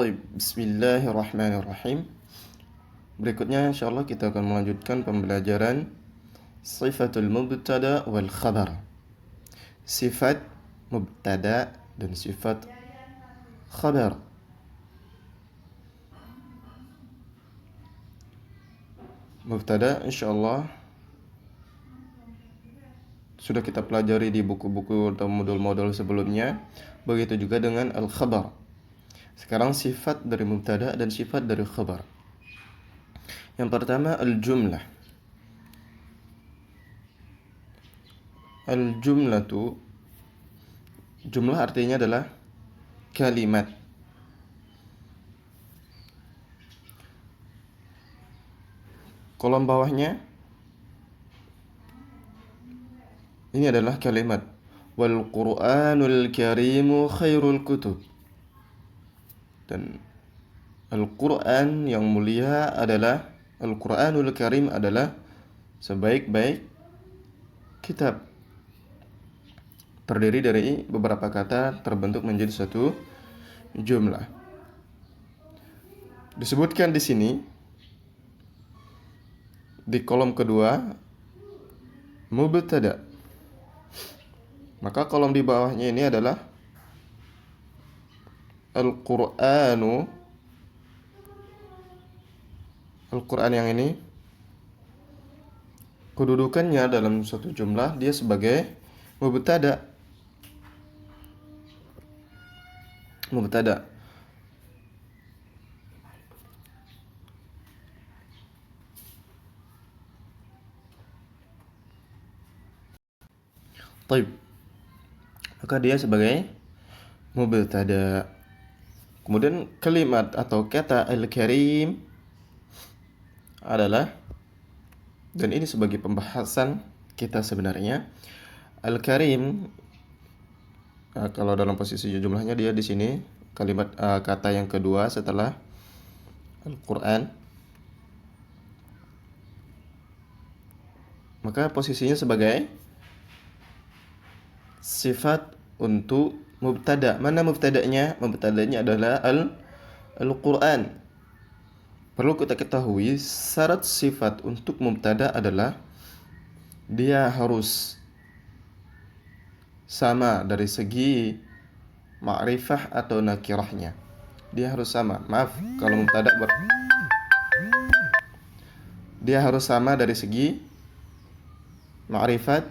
Baik, bismillahirrahmanirrahim. Berikutnya insyaallah kita akan melanjutkan pembelajaran sifatul mubtada wal khabar. Sifat mubtada dan sifat khabar. Mubtada insyaallah sudah kita pelajari di buku-buku atau modul-modul sebelumnya. Begitu juga dengan al-khabar. Sekarang sifat dari mubtada dan sifat dari khabar. Yang pertama al-jumlah. Al-jumlatu, jumlah artinya adalah kalimat. Kolom bawahnya ini adalah kalimat wal Qur'anul Karimu khairul kutub. Dan Al-Qur'an yang mulia adalah Al-Qur'anul Karim adalah sebaik-baik kitab. Terdiri dari beberapa kata terbentuk menjadi satu jumlah. Disebutkan di sini di kolom kedua mubtada. Maka kolom di bawahnya ini adalah Al-Qur'anu. Al-Qur'an yang ini kedudukannya dalam suatu jumlah dia sebagai mubtada. Mubtada. Taib. Maka dia sebagai mubtada. Kemudian kalimat atau kata Al-Karim adalah, dan ini sebagai pembahasan kita sebenarnya, Al-Karim kalau dalam posisi jumlahnya dia di sini kalimat kata yang kedua setelah Al-Qur'an. Maka posisinya sebagai sifat untuk mubtada. Mana mubtadanya? Mubtadanya adalah Al-Qur'an. Perlu kita ketahui syarat sifat untuk mubtada adalah dia harus sama dari segi ma'rifah atau nakirahnya. Dia harus sama. Maaf kalau mubtada dia harus sama dari segi ma'rifat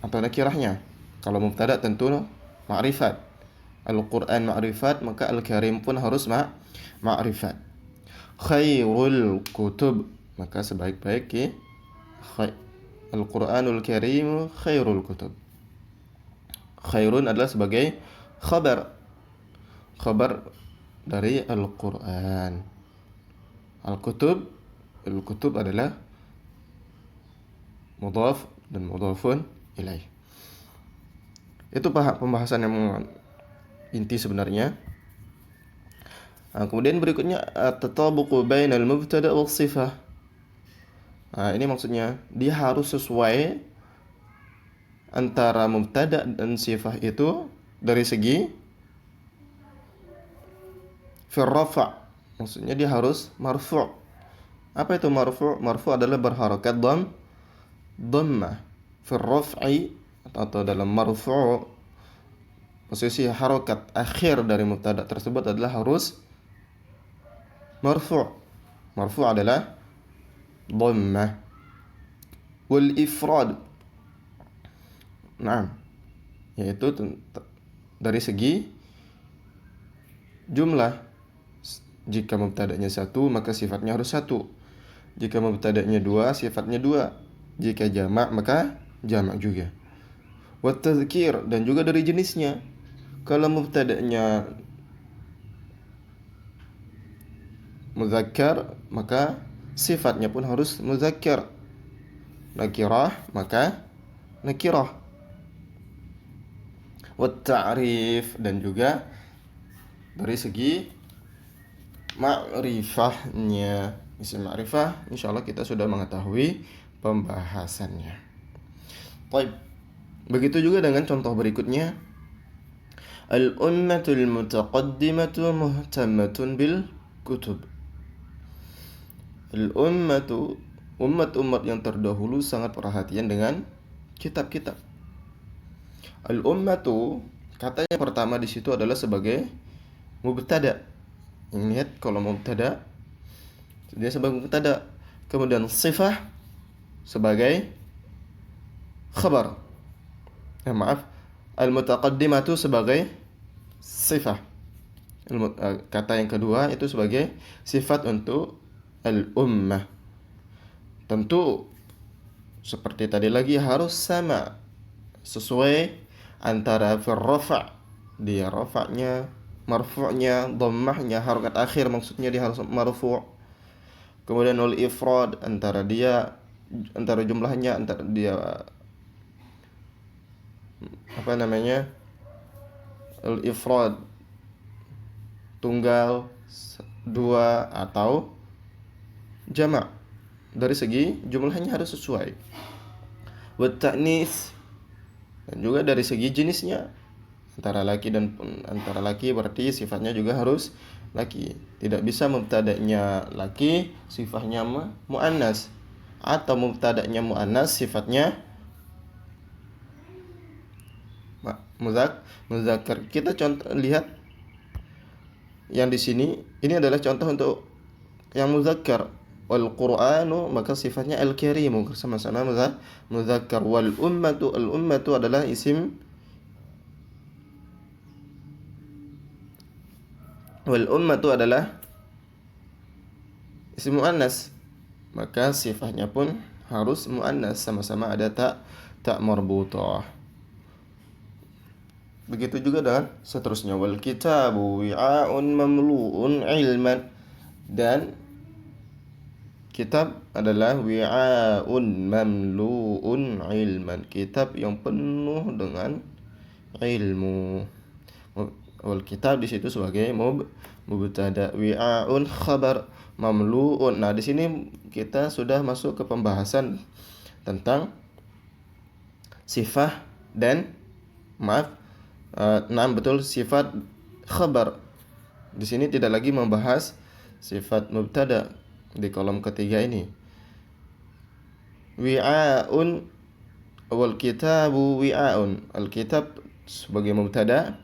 atau nakirahnya. Kalau mubtada tentu ma'rifat. Al-Qur'an ma'rifat, maka Al-Karim pun harus ma'rifat. Khairul kutub, maka sebaik-baik Al-Qur'anul Karim khairul kutub. Khairun adalah sebagai khabar. Khabar dari Al-Qur'an. Al-kutub, Al-kutub adalah mudhaf dan mudhafun ilaih. Itu pembahasan yang inti sebenarnya. Kemudian berikutnya at-tatabuqu bainal mubtada was sifah. Ini maksudnya dia harus sesuai antara mubtada dan sifah itu dari segi fil rafa'. Maksudnya dia harus marfu'. Apa itu marfu'? Marfu' adalah berharakat dhammah. Fil raf'i atau dalam marfu' posisi harokat akhir dari mubtada tersebut adalah harus marfu'. Marfu' adalah dhammah. Wal ifrad, yaitu dari segi jumlah. Jika mubtada'nya satu maka sifatnya harus satu. Jika mubtada'nya dua sifatnya dua. Jika jamak maka jamak juga. Wat tadzkir, dan juga dari jenisnya. Kalau mubtada'nya muzakkar maka sifatnya pun harus muzakkar. Nakirah maka nakirah. Wat ta'rif, dan juga dari segi ma'rifahnya. Isim ma'rifah insyaallah kita sudah mengetahui pembahasannya. Baik. Begitu juga dengan contoh berikutnya. Al-ummatul mutaqaddimatu muhtammatun bil kutub. Al-ummatu, umat-umat yang terdahulu sangat perhatian dengan kitab-kitab. Al-ummatu, kata yang pertama di situ adalah sebagai mubtada. Ingat kalau mubtada dia sebagai mubtada. Kemudian sifah sebagai khabar. Maaf, al-mutaqaddimatu sebagai sifah. Kata yang kedua itu sebagai sifat untuk al-ummah. Tentu seperti tadi lagi harus sama, sesuai antara fil rafa', dia rafa'nya, marfu'nya, dhammahnya, harokat akhir maksudnya dia harus marfu'. Kemudian ul ifrad, antara jumlahnya, antara dia ul ifrad tunggal, dua atau jamak. Dari segi jumlahnya harus sesuai. Wa ta'nis, dan juga dari segi jenisnya, antara laki berarti sifatnya juga harus laki. Tidak bisa mubtada'nya laki sifatnya muannas, atau mubtada'nya muannas sifatnya muzakkar. Kita lihat yang di sini, ini adalah contoh untuk yang muzakkar. Wal Qur'anu, maka sifatnya al-karimu, sama-sama muzakkar. Wal ummatu, al-ummatu adalah isim, wal ummatu adalah isim muannas, maka sifatnya pun harus muannas, sama-sama ada tak marbutah. Begitu juga dengan seterusnya. Wal kitabu wi'a'un mamlu'un ilman, dan kitab adalah wi'a'un mamlu'un ilman, kitab yang penuh dengan ilmu. Wal kitab di situ sebagai mubtada, wi'a'un khabar, mamlu'un. Nah, di sini kita sudah masuk ke pembahasan tentang sifat dan sifat khabar. Di sini tidak lagi membahas sifat mubtada di kolom ketiga ini. Wi'a'un wal kitabu wi'a'un, al-kitab sebagai mubtada,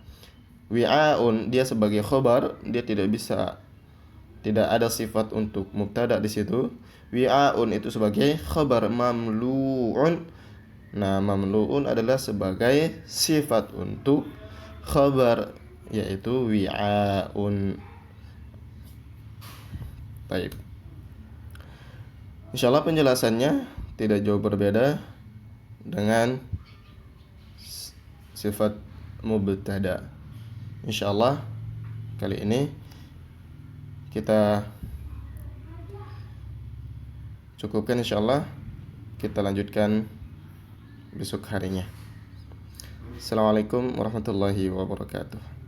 wi'a'un dia sebagai khabar, dia tidak ada sifat untuk mubtada di situ. Wi'a'un itu sebagai khabar, mamlu'un. Nah, mamlu'un adalah sebagai sifat untuk khabar, yaitu wi'a'un. Baik. Insyaallah penjelasannya tidak jauh berbeda dengan sifat mubtada. Insyaallah kali ini kita cukupkan, insyaallah kita lanjutkan besok harinya. Assalamualaikum warahmatullahi wabarakatuh.